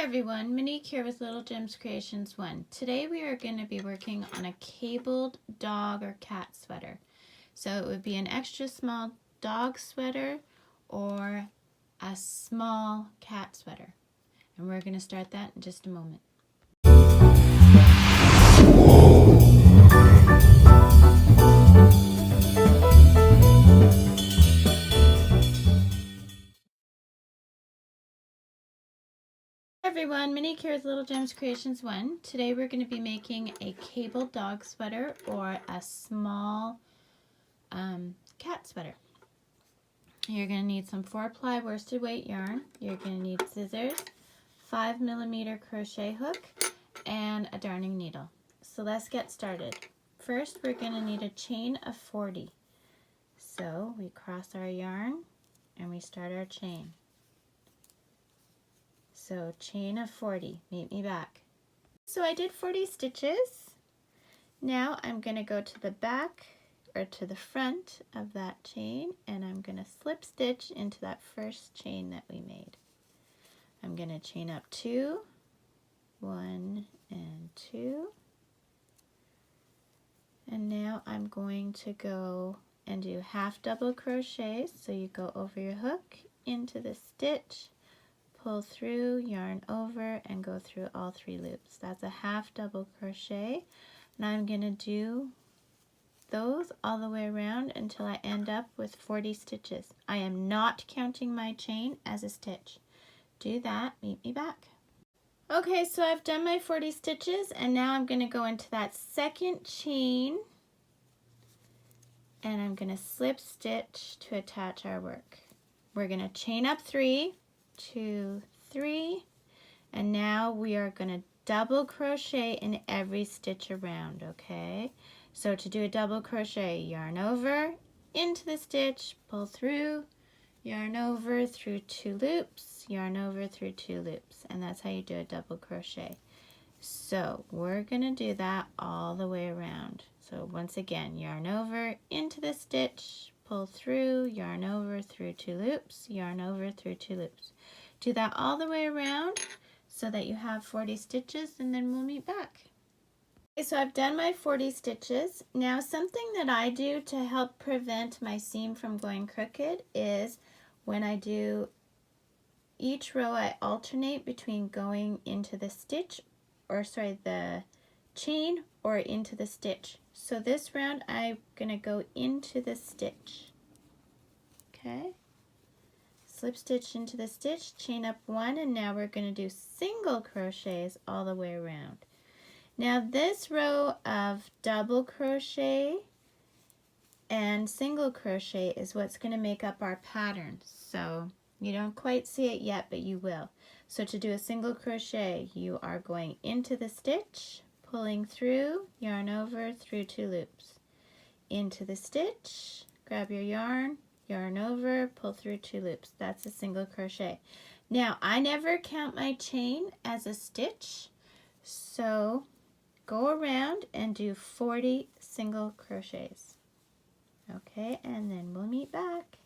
everyone, Monique here with Little Gems Creations 1. Today we are going to be working on a cabled dog or cat sweater. So it would be an extra small dog sweater or a small cat sweater. And we're going to start that in just a moment. Everyone, Monique here with Little Gems Creations 1. Today we're going to be making a cabled dog sweater or a small cat sweater. You're going to need some 4-ply worsted weight yarn. You're going to need scissors, 5mm crochet hook, and a darning needle. So let's get started. First, we're going to need a chain of 40. So we cross our yarn and we start our chain. So chain of 40, meet me back. So I did 40 stitches. Now I'm going to go to the back or to the front of that chain and I'm going to slip stitch into that first chain that we made. I'm going to chain up 2, 1 and 2, and now I'm going to go and do half double crochets. So you go over your hook into the stitch, pull through, yarn over, and go through all 3 loops. That's a half double crochet, and I'm going to do those all the way around until I end up with 40 stitches. I am not counting my chain as a stitch. Do that, meet me back. Okay, so I've done my 40 stitches and now I'm going to go into that second chain and I'm going to slip stitch to attach our work. We're going to chain up 3, 2, 3, and now we are going to double crochet in every stitch around, okay? So to do a double crochet, yarn over, into the stitch, pull through, yarn over through 2 loops, yarn over through 2 loops, and that's how you do a double crochet. So we're going to do that all the way around. So once again, yarn over, into the stitch, pull through, yarn over through 2 loops, yarn over through 2 loops. Do that all the way around so that you have 40 stitches and then we'll meet back. Okay, so I've done my 40 stitches. Now something that I do to help prevent my seam from going crooked is when I do each row I alternate between going into the stitch the chain or into the stitch. So this round I'm going to go into the stitch. Okay, slip stitch into the stitch, chain up 1, and now we're going to do single crochets all the way around. Now this row of double crochet and single crochet is what's going to make up our pattern. So you don't quite see it yet, but you will. So to do a single crochet, you are going into the stitch, pulling through, yarn over through 2 loops. Into the stitch, grab your yarn, yarn over, pull through 2 loops. That's a single crochet. Now I never count my chain as a stitch, so go around and do 40 single crochets. Okay, and then we'll meet back.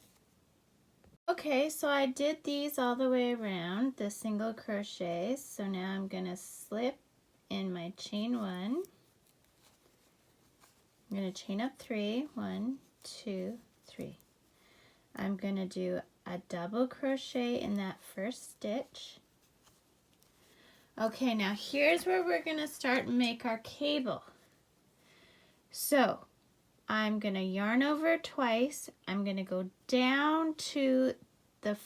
Okay, so I did these all the way around, the single crochets. So now I'm going to slip in my chain 1. I'm going to chain up 3, 1, 2, 3. I'm going to do a double crochet in that first stitch. Okay, now here's where we're going to start and make our cable. So I'm going to yarn over twice. I'm going to go down to the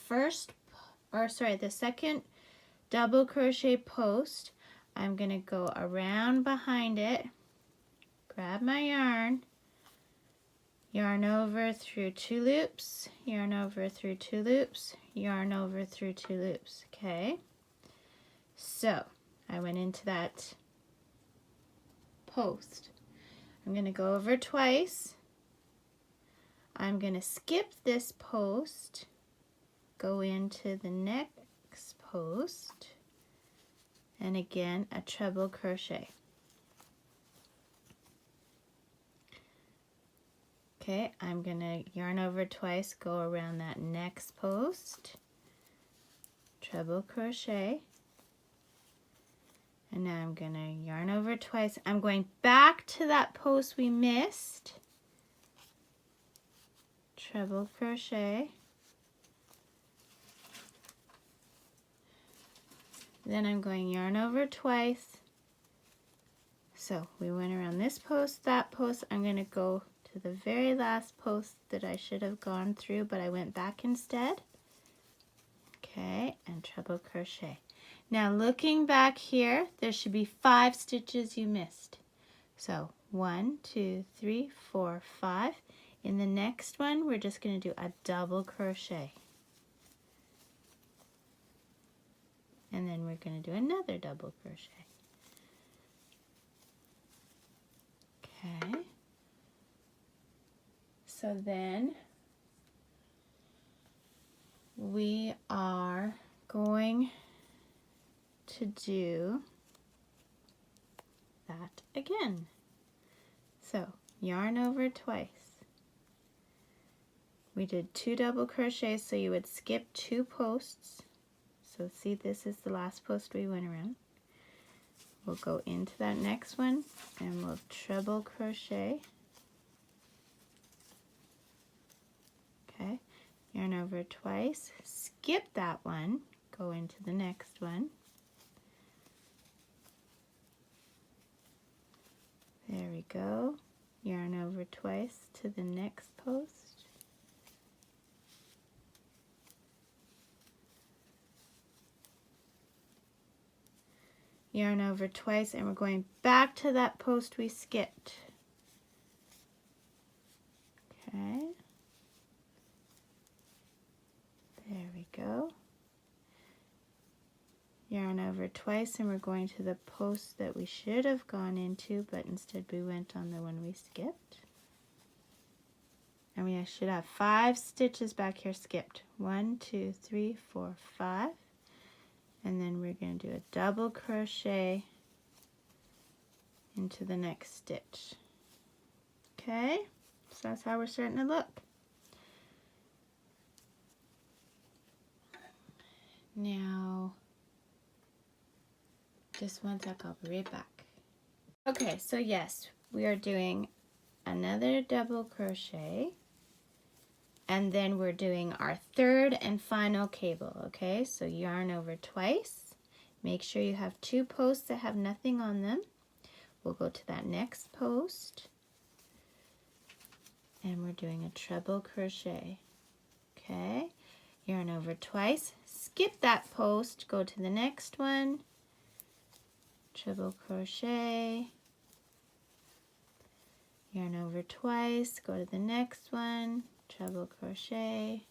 second double crochet post. I'm going to go around behind it, grab my yarn, yarn over through 2 loops, yarn over through 2 loops, yarn over through 2 loops. Okay, so I went into that post. I'm going to go over twice. I'm going to skip this post, go into the next post, and again a treble crochet. Okay, I'm going to yarn over twice, go around that next post, treble crochet, And now I'm gonna yarn over twice. I'm going back to that post we missed. Treble crochet. Then I'm going yarn over twice. So we went around this post, that post. I'm gonna go to the very last post that I should have gone through, but I went back instead. Okay, and treble crochet. Now looking back here, there should be 5 stitches you missed. So 1, 2, 3, 4, 5. In the next one, we're just going to do a double crochet. And then we're going to do another double crochet. Okay. So then we are going to do that again. So yarn over twice. We did 2 double crochets, so you would skip 2 posts. So see, this is the last post we went around. We'll go into that next one and we'll treble crochet. Okay, yarn over twice, skip that one, go into the next one. There we go. Yarn over twice to the next post. Yarn over twice, and we're going back to that post we skipped. Okay. There we go. Yarn over twice, and we're going to the post that we should have gone into, but instead we went on the one we skipped. And we should have 5 stitches back here skipped. 1, 2, 3, 4, 5. And then we're going to do a double crochet into the next stitch. Okay, so that's how we're starting to look. Now, just one sec, I'll be right back. Okay, so yes, we are doing another double crochet, and then we're doing our 3rd and final cable. Okay, so yarn over twice. Make sure you have 2 posts that have nothing on them. We'll go to that next post, and we're doing a treble crochet. Okay, yarn over twice, skip that post, go to the next one, treble crochet, yarn over twice, go to the next one, treble crochet,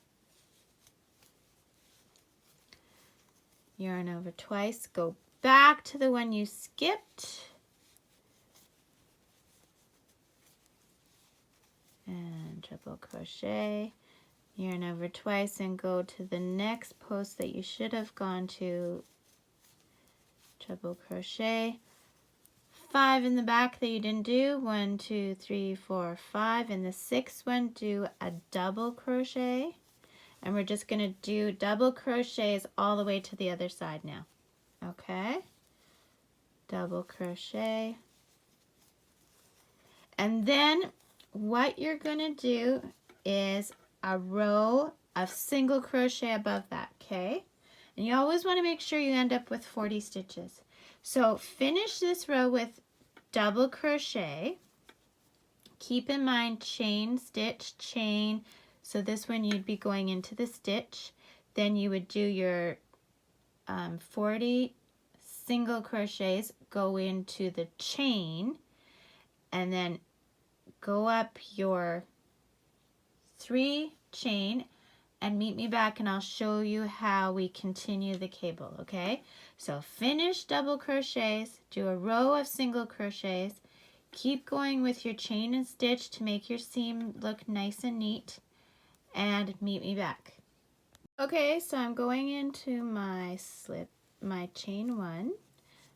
yarn over twice, go back to the one you skipped, and treble crochet, yarn over twice, and go to the next post that you should have gone to, treble crochet, 5 in the back that you didn't do, 1, 2, 3, 4, 5. In the 6th one, do a double crochet, and we're just going to do double crochets all the way to the other side now. Okay, double crochet, and then what you're going to do is a row of single crochet above that. Okay, and you always want to make sure you end up with 40 stitches. So finish this row with double crochet. Keep in mind chain, stitch, chain. So this one you'd be going into the stitch. Then you would do your 40 single crochets, go into the chain, and then go up your 3 chain, and meet me back and I'll show you how we continue the cable. Okay, so finish double crochets, do a row of single crochets, keep going with your chain and stitch to make your seam look nice and neat, and meet me back. Okay, so I'm going into my chain 1.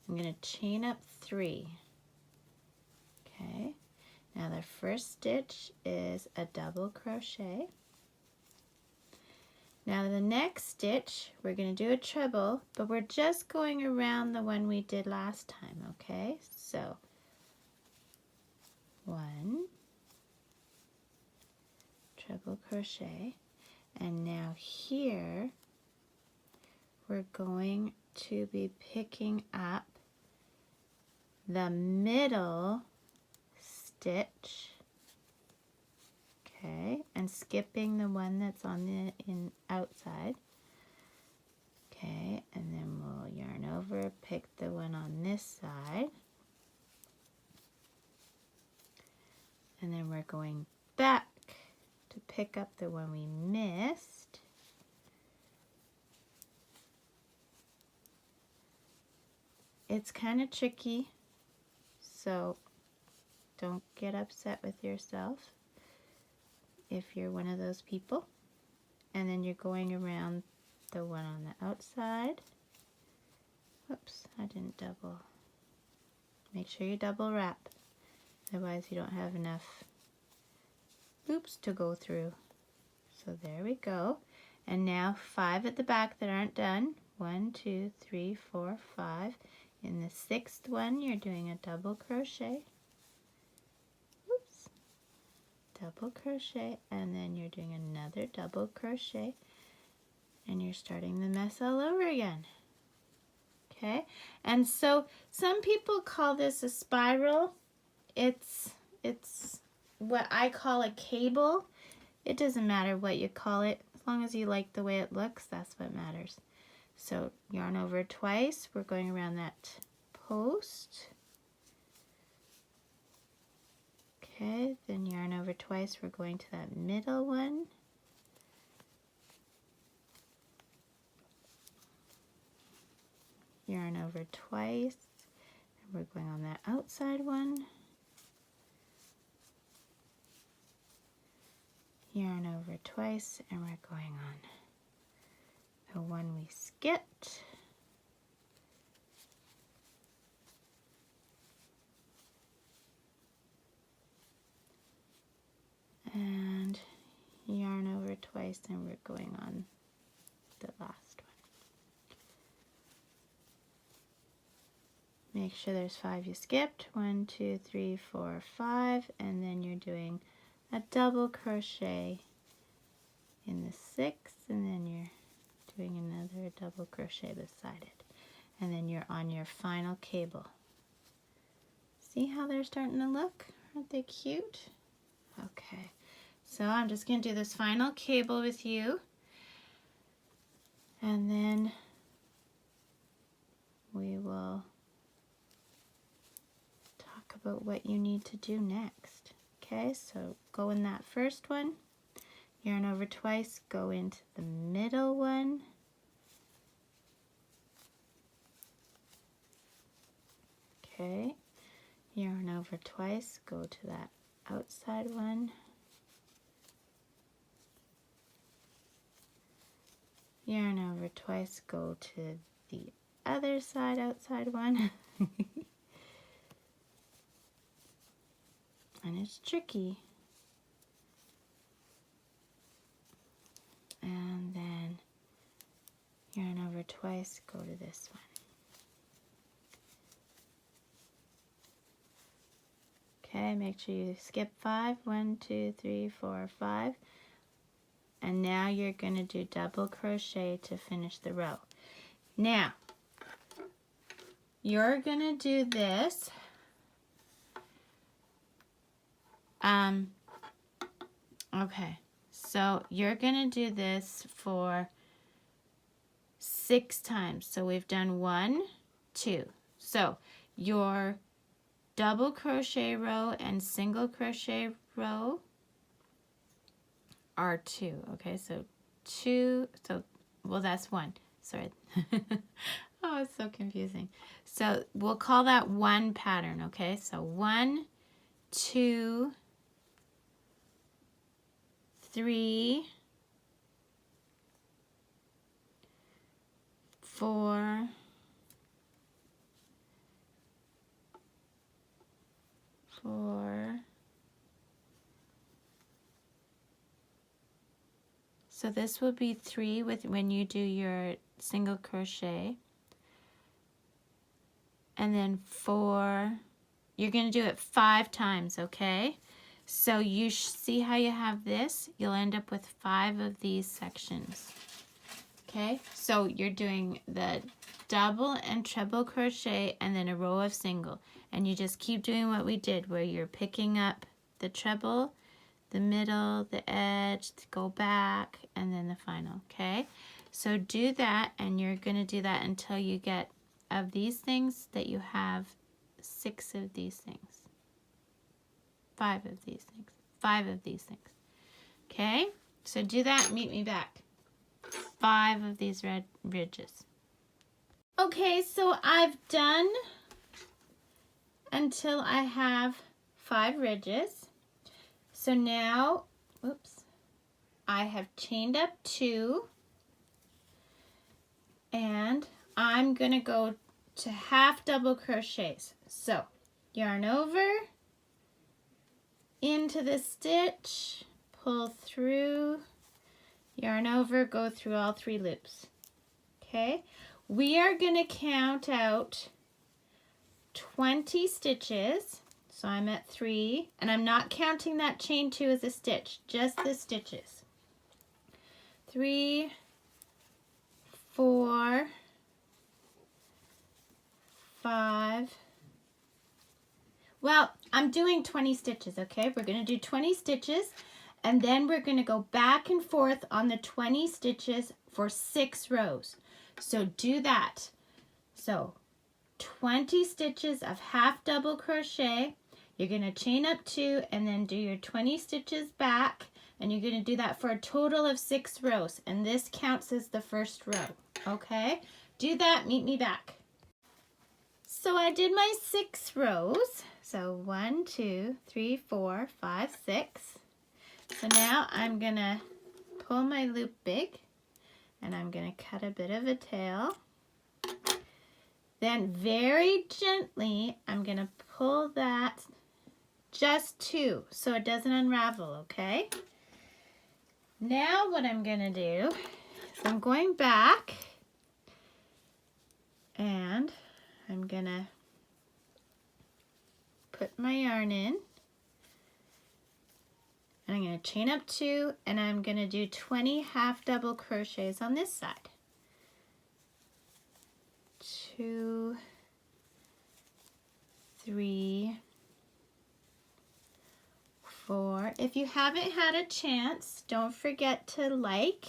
I'm going to chain up 3. Okay, now the first stitch is a double crochet. Now the next stitch, we're going to do a treble, but we're just going around the one we did last time, okay? So 1 treble crochet, and now here we're going to be picking up the middle stitch, okay, and skipping the one that's on the outside, okay, and then we'll yarn over, pick the one on this side, and then we're going back to pick up the one we missed. It's kind of tricky, so don't get upset with yourself if you're one of those people. And then you're going around the one on the outside. Whoops, I didn't double. Make sure you double wrap, otherwise you don't have enough loops to go through. So there we go. And now 5 at the back that aren't done. 1, 2, 3, 4, 5. In the 6th one, you're doing a double crochet. Oops. Double crochet, and then you're doing another double crochet, and you're starting the mess all over again. Okay, and so some people call this a spiral. It's what I call a cable. It doesn't matter what you call it, as long as you like the way it looks, that's what matters. So yarn over twice, we're going around that post. Okay, then yarn over twice, we're going to that middle one. Yarn over twice, and we're going on that outside one. Yarn over twice, and we're going on the one we skipped. And yarn over twice, and we're going on the last one. Make sure there's 5 you skipped. 1, 2, 3, 4, 5, and then you're doing a double crochet in the 6th, and then you're doing another double crochet beside it, and then you're on your final cable. See how they're starting to look? Aren't they cute? Okay, so I'm just going to do this final cable with you, and then we will talk about what you need to do next. Okay, so go in that first one, yarn over twice, go into the middle one, okay, yarn over twice, go to that outside one, yarn over twice, go to the other side, outside one. And it's tricky. And then yarn over twice, go to this one. Okay, make sure you skip 5. 1, 2, 3, 4, 5. And now you're going to do double crochet to finish the row. Now, you're going to do this. Okay, so you're going to do this for 6 times. So we've done 1, 2. So your double crochet row and single crochet row are 2. Okay, so 2, so, well, that's 1. Sorry. Oh, it's so confusing. So we'll call that one pattern, okay? So 1, 2, 3, 4, 4, So this will be 3 with when you do your single crochet. And then 4. You're going to do it 5 times, okay? So you see how you have this? You'll end up with 5 of these sections. Okay? So you're doing the double and treble crochet and then a row of single. And you just keep doing what we did, where you're picking up the treble, the middle, the edge, go back, and then the final, okay? So do that, and you're going to do that until you get, of these things, that you have 6 of these things. 5 of these things. 5 of these things. Okay? So do that, meet me back. 5 of these red ridges. Okay, so I've done until I have 5 ridges. So now, oops, I have chained up 2, and I'm going to go to half double crochets. So yarn over, into the stitch, pull through, yarn over, go through all 3 loops. Okay, we are going to count out 20 stitches. So I'm at 3, and I'm not counting that chain 2 as a stitch, just the stitches. 3, 4, 5. Well, I'm doing 20 stitches, okay? We're going to do 20 stitches, and then we're going to go back and forth on the 20 stitches for 6 rows. So do that. So 20 stitches of half double crochet. You're going to chain up 2 and then do your 20 stitches back, and you're going to do that for a total of 6 rows, and this counts as the first row, okay? Do that, meet me back. So I did my 6 rows, so 1, 2, 3, 4, 5, 6. So now I'm going to pull my loop big, and I'm going to cut a bit of a tail. Then very gently, I'm going to pull that just 2 so it doesn't unravel, okay? Now what I'm going to do is I'm going back, and I'm going to put my yarn in, and I'm going to chain up 2, and I'm going to do 20 half double crochets on this side. 2, 3, 4. If you haven't had a chance, don't forget to like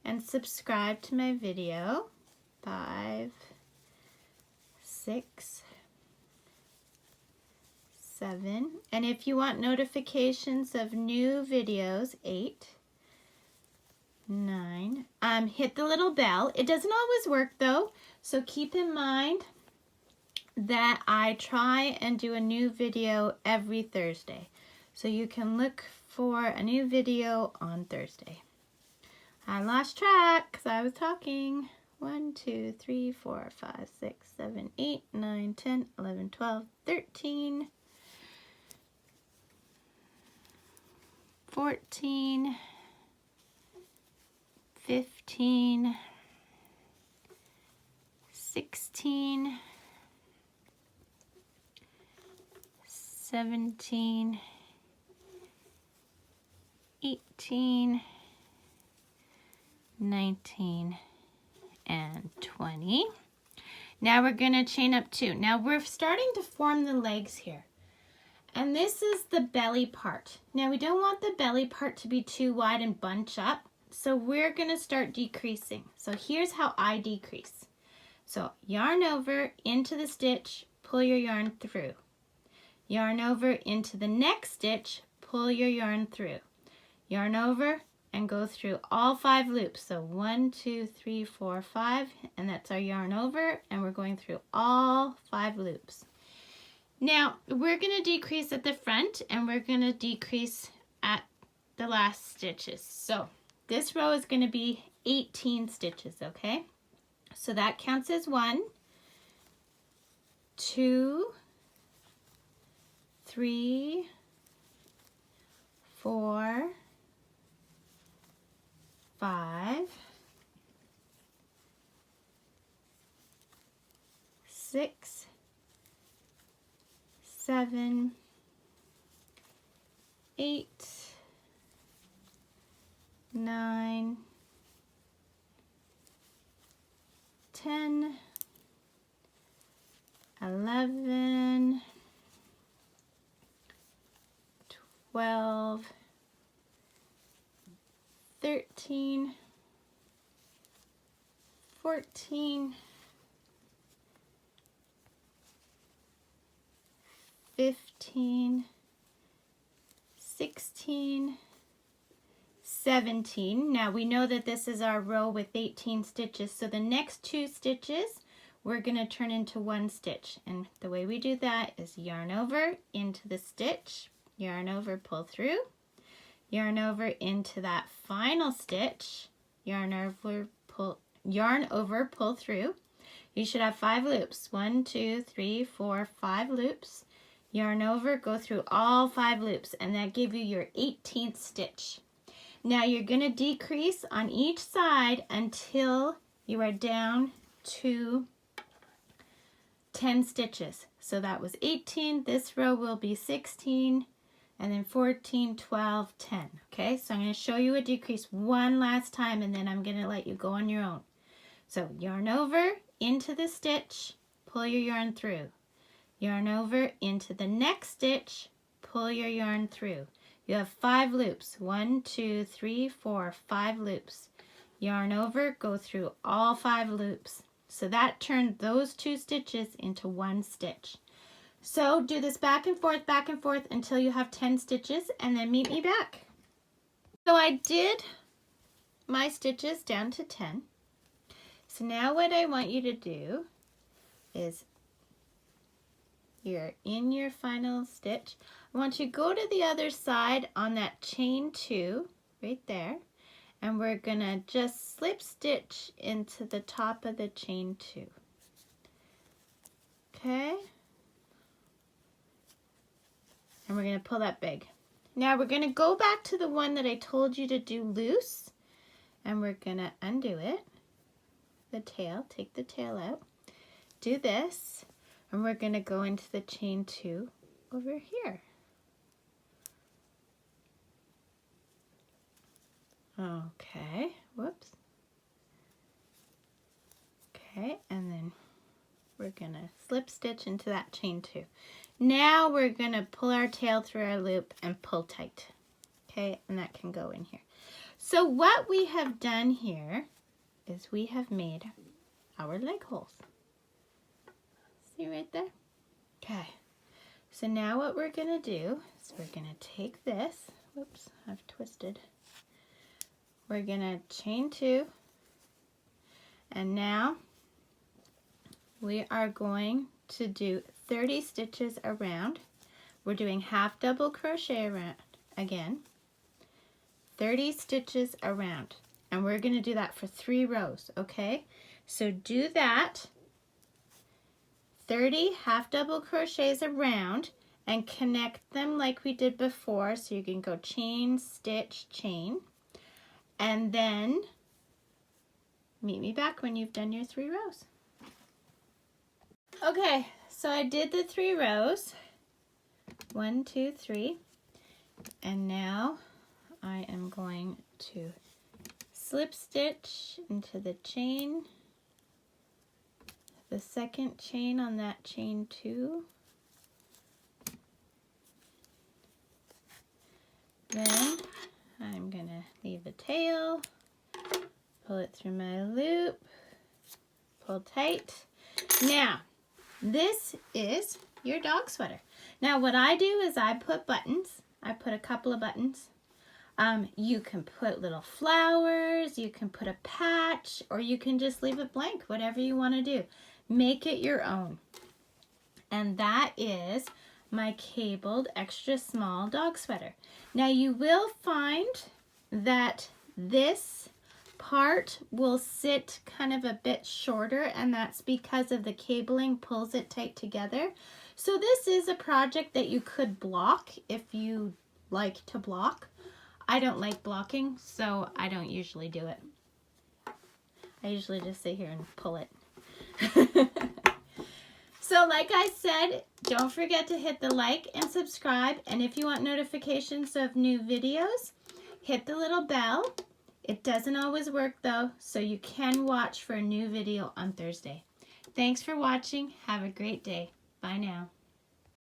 and subscribe to my video. 5, 6, 7. And if you want notifications of new videos, 8, 9. Hit the little bell. It doesn't always work though, so keep in mind that I try and do a new video every Thursday. So you can look for a new video on Thursday. I lost track because I was talking. 1, 2, 3, 4, 5, 6, 7, 8, 9, 10, 11, 12, 13, 14, 15, 16, 17, 18, 19, and 20. Now we're going to chain up 2. Now we're starting to form the legs here. And this is the belly part. Now we don't want the belly part to be too wide and bunch up, so we're going to start decreasing. So here's how I decrease. So yarn over into the stitch, pull your yarn through. Yarn over into the next stitch, pull your yarn through. Yarn over and go through all 5 loops. So 1, 2, 3, 4, 5, and that's our yarn over, and we're going through all 5 loops. Now we're going to decrease at the front, and we're going to decrease at the last stitches. So this row is going to be 18 stitches, okay? So that counts as 1, 2, 3, 4, 5, 6, 7, 8, 9, 10, 11, 12, 13, 14, 15, 16, 17. Now we know that this is our row with 18 stitches, so the next 2 stitches we're going to turn into 1 stitch, and the way we do that is yarn over into the stitch, yarn over, pull through, yarn over into that final stitch, yarn over, pull through. You should have 5 loops. 1, 2, 3, 4, 5 loops. Yarn over, go through all 5 loops, and that gives you your 18th stitch. Now you're going to decrease on each side until you are down to 10 stitches. So that was 18, this row will be 16, and then 14, 12, 10. Okay, so I'm going to show you a decrease one last time, and then I'm going to let you go on your own. So yarn over into the stitch, pull your yarn through. Yarn over into the next stitch, pull your yarn through. You have 5 loops. 1, 2, 3, 4, 5 loops. Yarn over, go through all 5 loops. So that turned those 2 stitches into 1 stitch. So do this back and forth until you have 10 stitches, and then meet me back. So I did my stitches down to 10. So now what I want you to do is, you're in your final stitch. I want you to go to the other side on that chain 2 right there, and we're gonna just slip stitch into the top of the chain 2. Okay, and we're gonna pull that big. Now we're gonna go back to the one that I told you to do loose, and we're gonna undo it, the tail, take the tail out, do this, and we're gonna go into the chain 2 over here. Okay, whoops. Okay, and then we're gonna slip stitch into that chain 2. Now we're gonna pull our tail through our loop and pull tight. Okay, and that can go in here. So what we have done here is we have made our leg holes. See right there? Okay, so now what we're gonna do is we're gonna take this, whoops, I've twisted. We're gonna chain 2, and now we are going to do 30 stitches around. We're doing half double crochet around again, 30 stitches around, and we're gonna do that for 3 rows, okay? So do that, 30 half double crochets around, and connect them like we did before, so you can go chain, stitch, chain, and then meet me back when you've done your 3 rows. Okay, so I did the 3 rows, 1, 2, 3, and now I am going to slip stitch into the chain, the second chain on that chain 2, then I'm gonna leave the tail, pull it through my loop, pull tight. Now, this is your dog sweater. Now what I do is I put buttons. I put a couple of buttons. You can put little flowers, you can put a patch, or you can just leave it blank, whatever you want to do. Make it your own. And that is my cabled extra small dog sweater. Now you will find that this part will sit kind of a bit shorter, and that's because of the cabling pulls it tight together. So this is a project that you could block if you like to block. I don't like blocking, so I don't usually do it. I usually just sit here and pull it. So like I said, don't forget to hit the like and subscribe. And if you want notifications of new videos, hit the little bell. It doesn't always work though, so you can watch for a new video on Thursday. Thanks for watching. Have a great day. Bye now.